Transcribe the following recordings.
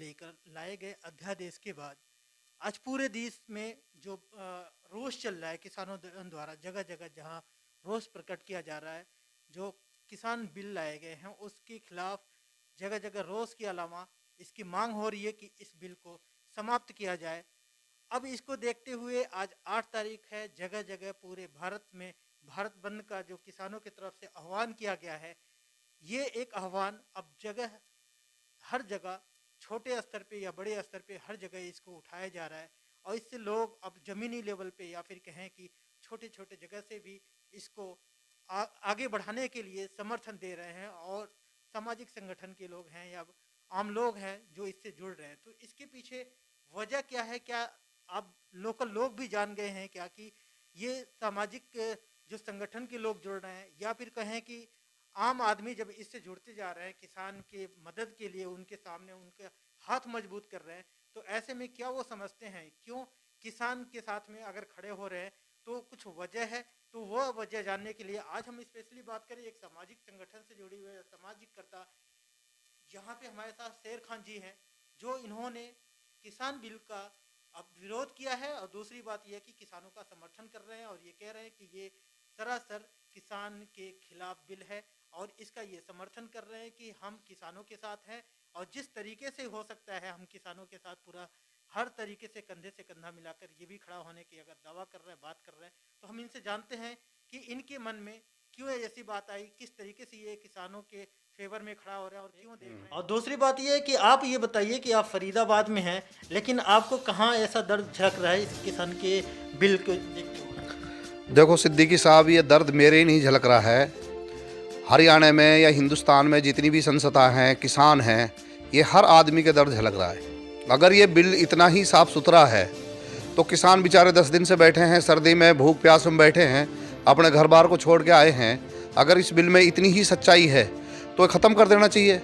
लेकर लाए गए अध्यादेश के बाद आज पूरे देश में जो रोष चल रहा है किसानों द्वारा, जगह जगह जहां रोष प्रकट किया जा रहा है, जो किसान बिल लाए गए हैं उसके खिलाफ जगह जगह रोष के अलावा इसकी मांग हो रही है कि इस बिल को समाप्त किया जाए। अब इसको देखते हुए आज 8 तारीख है, जगह जगह पूरे भारत में भारत बंद का जो किसानों की तरफ से आह्वान किया गया है, ये एक आह्वान अब हर जगह छोटे स्तर पे या बड़े स्तर पे हर जगह इसको उठाया जा रहा है और इससे लोग अब जमीनी लेवल पे या फिर कहें कि छोटे छोटे जगह से भी इसको आगे बढ़ाने के लिए समर्थन दे रहे हैं और सामाजिक संगठन के लोग हैं या आम लोग हैं जो इससे जुड़ रहे हैं। तो इसके पीछे वजह क्या है? क्या आप लोकल लोग भी जान गए हैं क्या कि ये सामाजिक जो संगठन के लोग जुड़ रहे हैं या फिर कहें कि आम आदमी जब इससे जुड़ते जा रहे हैं किसान के मदद के लिए, उनके सामने उनके हाथ मजबूत कर रहे हैं, तो ऐसे में क्या वो समझते हैं क्यों किसान के साथ में अगर खड़े हो रहे हैं तो कुछ वजह है। तो वह वजह जानने के लिए आज हम स्पेशली बात करें एक सामाजिक संगठन से जुड़ी हुए सामाजिककर्ता, यहाँ पे हमारे साथ शेर खान जी हैं जो इन्होंने किसान बिल का अब विरोध किया है और दूसरी बात यह कि किसानों का समर्थन कर रहे हैं और ये कह रहे हैं कि ये सरासर किसान के खिलाफ बिल है और इसका ये समर्थन कर रहे हैं कि हम किसानों के साथ हैं और जिस तरीके से हो सकता है हम किसानों के साथ पूरा हर तरीके से कंधे से कंधा मिलाकर ये भी खड़ा होने की अगर दावा कर रहे हैं, बात कर रहे हैं, तो हम इनसे जानते हैं कि इनके मन में क्यों ऐसी बात आई, किस तरीके से ये किसानों के फेवर में खड़ा हो रहा है और क्यों देख रहे हैं। और दूसरी बात ये है कि आप ये बताइए कि आप फरीदाबाद में हैं, लेकिन आपको कहाँ ऐसा दर्द झलक रहा है इस किसान के बिल को देखते हुए? देखो सिद्दीकी साहब, ये दर्द मेरे ही नहीं झलक रहा है, हरियाणा में या हिंदुस्तान में जितनी भी संस्था हैं, किसान हैं, ये हर आदमी के दर्द झलक रहा है। अगर ये बिल इतना ही साफ़ सुथरा है तो किसान बेचारे 10 दिन से बैठे हैं, सर्दी में भूख प्यास में बैठे हैं, अपने घर बार को छोड़ के आए हैं। अगर इस बिल में इतनी ही सच्चाई है तो ख़त्म कर देना चाहिए।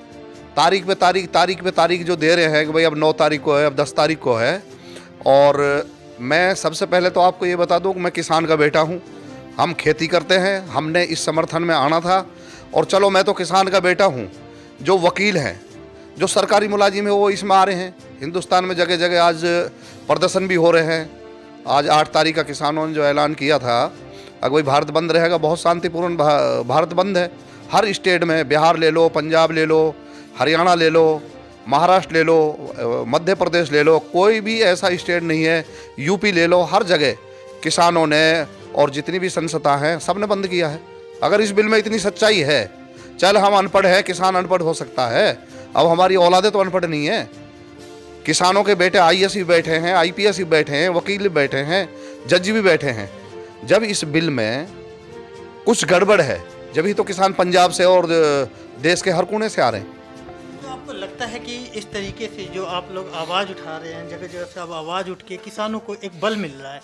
तारीख पे तारीख जो दे रहे हैं कि भाई अब 9 तारीख को है, अब 10 तारीख को है। और मैं सबसे पहले तो आपको ये बता दूं कि मैं किसान का बेटा हूं, हम खेती करते हैं, हमने इस समर्थन में आना था। और चलो मैं तो किसान का बेटा हूं, जो वकील हैं, जो सरकारी मुलाजिम है वो इसमें आ रहे हैं। हिंदुस्तान में जगह जगह आज प्रदर्शन भी हो रहे हैं। आज 8 तारीख का किसानों ने जो ऐलान किया था, अगर भाई भारत बंद रहेगा, बहुत शांतिपूर्ण भारत बंद है। हर स्टेट में, बिहार ले लो, पंजाब ले लो, हरियाणा ले लो, महाराष्ट्र ले लो, मध्य प्रदेश ले लो, कोई भी ऐसा स्टेट नहीं है, यूपी ले लो, हर जगह किसानों ने और जितनी भी संस्था हैं सब ने बंद किया है। अगर इस बिल में इतनी सच्चाई है, चल हम अनपढ़ है, किसान अनपढ़ हो सकता है, अब हमारी औलादे तो अनपढ़ नहीं है। किसानों के बेटे आईएएस भी बैठे हैं, आईपीएस भी बैठे हैं, वकील भी बैठे हैं, जज भी बैठे हैं। जब इस बिल में कुछ गड़बड़ है, जब ही तो किसान पंजाब से और देश के हर कोने से आ रहे हैं। तो आपको लगता है कि इस तरीके से जो आप लोग आवाज़ उठा रहे हैं, जगह जगह से अब आवाज़ उठ के किसानों को एक बल मिल रहा है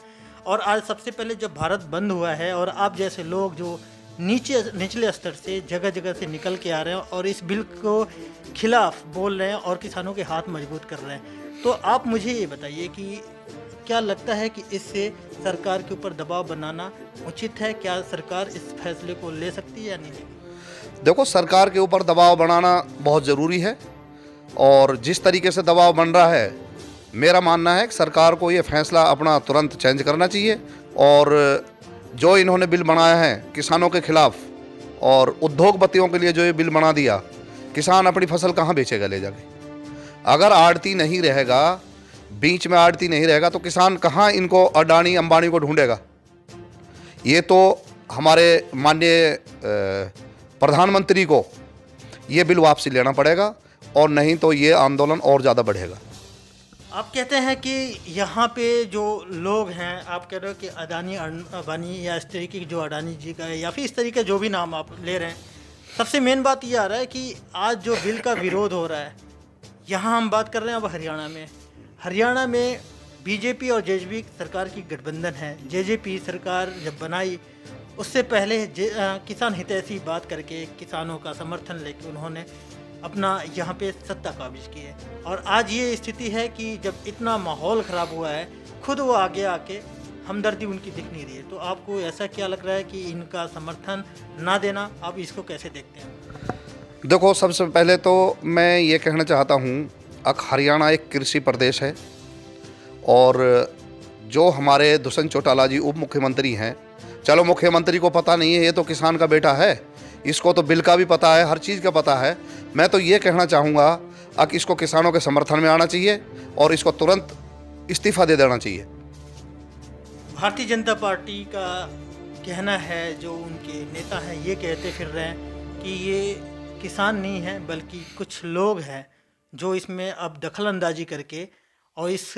और आज सबसे पहले जब भारत बंद हुआ है और आप जैसे लोग जो निचले स्तर से जगह जगह से निकल के आ रहे हैं और इस बिल को खिलाफ बोल रहे हैं और किसानों के हाथ मजबूत कर रहे हैं, तो आप मुझे ये बताइए कि क्या लगता है कि इससे सरकार के ऊपर दबाव बनाना उचित है? क्या सरकार इस फैसले को ले सकती है या नहीं? देखो, सरकार के ऊपर दबाव बनाना बहुत ज़रूरी है और जिस तरीके से दबाव बन रहा है, मेरा मानना है कि सरकार को ये फैसला अपना तुरंत चेंज करना चाहिए। और जो इन्होंने बिल बनाया है किसानों के खिलाफ और उद्योगपतियों के लिए जो ये बिल बना दिया, किसान अपनी फसल कहाँ बेचेगा ले जाके? अगर आड़ती नहीं रहेगा, बीच में आड़ती नहीं रहेगा, तो किसान कहाँ इनको अडानी अंबानी को ढूंढेगा? ये तो हमारे माननीय प्रधानमंत्री को ये बिल वापसी लेना पड़ेगा और नहीं तो ये आंदोलन और ज़्यादा बढ़ेगा। आप कहते हैं कि यहाँ पे जो लोग हैं, आप कह रहे हो कि अडानी अंबानी या इस तरीके की जो अडानी जी का है या फिर इस तरीके जो भी नाम आप ले रहे हैं, सबसे मेन बात ये आ रहा है कि आज जो बिल का विरोध हो रहा है, यहाँ हम बात कर रहे हैं अब हरियाणा में बीजेपी और जेजेपी सरकार की गठबंधन है। जेजेपी सरकार जब बनाई उससे पहले किसान हितैषी बात करके किसानों का समर्थन लेके उन्होंने अपना यहाँ पे सत्ता काबिज की है और आज ये स्थिति है कि जब इतना माहौल ख़राब हुआ है, खुद वो आगे आके हमदर्दी उनकी दिख नहीं रही है। तो आपको ऐसा क्या लग रहा है कि इनका समर्थन ना देना, आप इसको कैसे देखते हैं? देखो, सबसे पहले तो मैं ये कहना चाहता हूँ, हरियाणा एक कृषि प्रदेश है और जो हमारे दुष्यंत चौटाला जी उप मुख्यमंत्री हैं, चलो मुख्यमंत्री को पता नहीं है, ये तो किसान का बेटा है, इसको तो बिल का भी पता है, हर चीज़ का पता है। मैं तो ये कहना चाहूँगा कि इसको किसानों के समर्थन में आना चाहिए और इसको तुरंत इस्तीफा दे देना चाहिए। भारतीय जनता पार्टी का कहना है, जो उनके नेता हैं ये कहते फिर रहे हैं कि ये किसान नहीं है बल्कि कुछ लोग हैं जो इसमें अब दखल अंदाजी करके और इस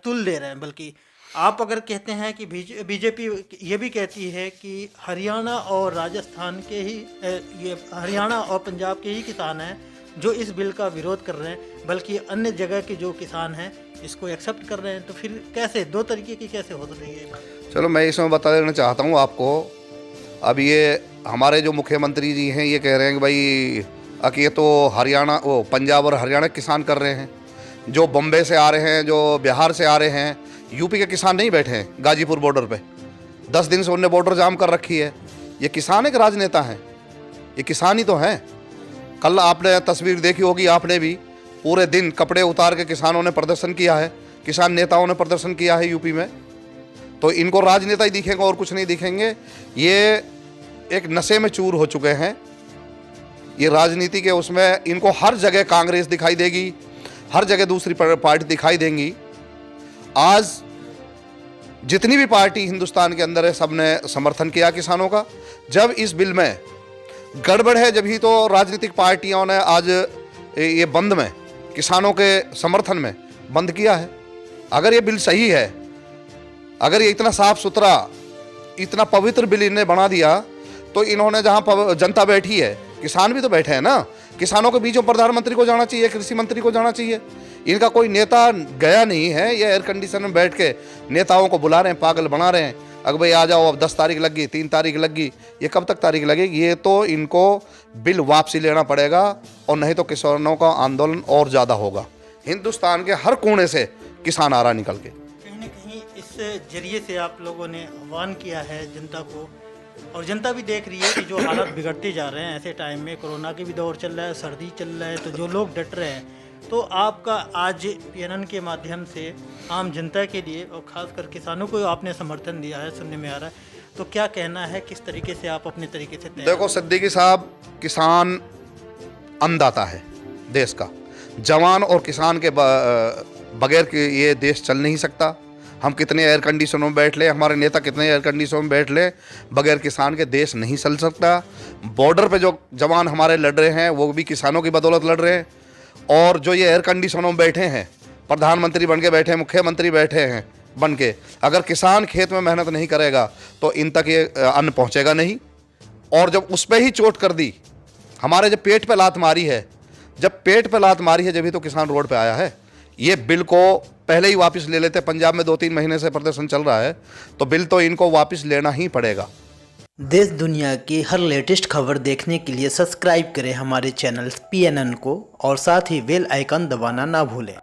तुल दे रहे हैं। बल्कि आप अगर कहते हैं कि बीजेपी ये भी कहती है कि हरियाणा और राजस्थान के ही ये हरियाणा और पंजाब के ही किसान हैं जो इस बिल का विरोध कर रहे हैं, बल्कि अन्य जगह के जो किसान हैं इसको एक्सेप्ट कर रहे हैं। तो फिर कैसे दो तरीके की कैसे हो रही है? चलो मैं इसमें बता देना चाहता हूँ आपको। अब ये हमारे जो मुख्यमंत्री जी हैं ये कह रहे हैं कि भाई ये तो हरियाणा पंजाब और हरियाणा के किसान कर रहे हैं, जो बम्बे से आ रहे हैं, जो बिहार से आ रहे हैं, यूपी के किसान नहीं बैठे हैं गाजीपुर बॉर्डर पे। 10 दिन से उनने बॉर्डर जाम कर रखी है। ये किसान एक राजनेता हैं, ये किसान ही तो हैं। कल आपने तस्वीर देखी होगी, आपने भी, पूरे दिन कपड़े उतार के किसानों ने प्रदर्शन किया है, किसान नेताओं ने प्रदर्शन किया है यूपी में। तो इनको राजनेता ही दिखेंगे और कुछ नहीं दिखेंगे। ये एक नशे में चूर हो चुके हैं। ये राजनीति के उसमें इनको हर जगह कांग्रेस दिखाई देगी, हर जगह दूसरी पार्टी दिखाई देंगी। आज जितनी भी पार्टी हिंदुस्तान के अंदर है सबने समर्थन किया किसानों का। जब इस बिल में गड़बड़ है जब ही तो राजनीतिक पार्टियों ने आज ये बंद में किसानों के समर्थन में बंद किया है। अगर ये बिल सही है, अगर ये इतना साफ सुथरा इतना पवित्र बिल इन्हें बना दिया, तो इन्होंने जहाँ जनता बैठी है, किसान भी तो बैठे हैं ना, किसानों के बीचों प्रधानमंत्री को जाना चाहिए, कृषि मंत्री को जाना चाहिए। इनका कोई नेता गया नहीं है, ये एयर कंडीशन में बैठ के नेताओं को बुला रहे हैं, पागल बना रहे हैं। अगर भाई आ जाओ, अब 10 तारीख लग गई, 3 तारीख लग गई, ये कब तक तारीख लगेगी? ये तो इनको बिल वापसी लेना पड़ेगा और नहीं तो किसानों का आंदोलन और ज़्यादा होगा। हिंदुस्तान के हर कोने से किसान आ रहा निकल के। कहीं ना कहीं इस जरिए से आप लोगों ने आह्वान किया है जनता को, और जनता भी देख रही है कि जो हालात बिगड़ते जा रहे हैं ऐसे टाइम में, कोरोना की भी दौर चल रहा है, सर्दी चल रहा है, तो जो लोग डट रहे हैं, तो आपका आज PNN के माध्यम से आम जनता के लिए और ख़ासकर किसानों को आपने समर्थन दिया है, सुनने में आ रहा है, तो क्या कहना है, किस तरीके से आप अपने तरीके से देखो सिद्दीकी साहब, किसान अन्नदाता है देश का। जवान और किसान के बगैर ये देश चल नहीं सकता। हम कितने एयर कंडीशनों में बैठ ले, हमारे नेता कितने एयर कंडीशनों में बैठ ले, बगैर किसान के देश नहीं चल सकता। बॉर्डर पे जो जवान हमारे लड़ रहे हैं वो भी किसानों की बदौलत लड़ रहे हैं। और जो ये एयर कंडीशनों में बैठे हैं, प्रधानमंत्री बन के बैठे हैं, मुख्यमंत्री बैठे हैं बन के, अगर किसान खेत में मेहनत नहीं करेगा तो इन तक ये अन्न पहुँचेगा नहीं। और जब उस पर ही चोट कर दी, हमारे जब पेट पे लात मारी है, जब पेट पे लात मारी है, जब ही तो किसान रोड पे आया है। ये बिल को पहले ही वापस ले लेते। पंजाब में 2-3 महीने से प्रदर्शन चल रहा है, तो बिल तो इनको वापस लेना ही पड़ेगा। देश दुनिया की हर लेटेस्ट खबर देखने के लिए सब्सक्राइब करें हमारे चैनल PNN को और साथ ही बेल आइकन दबाना ना भूलें।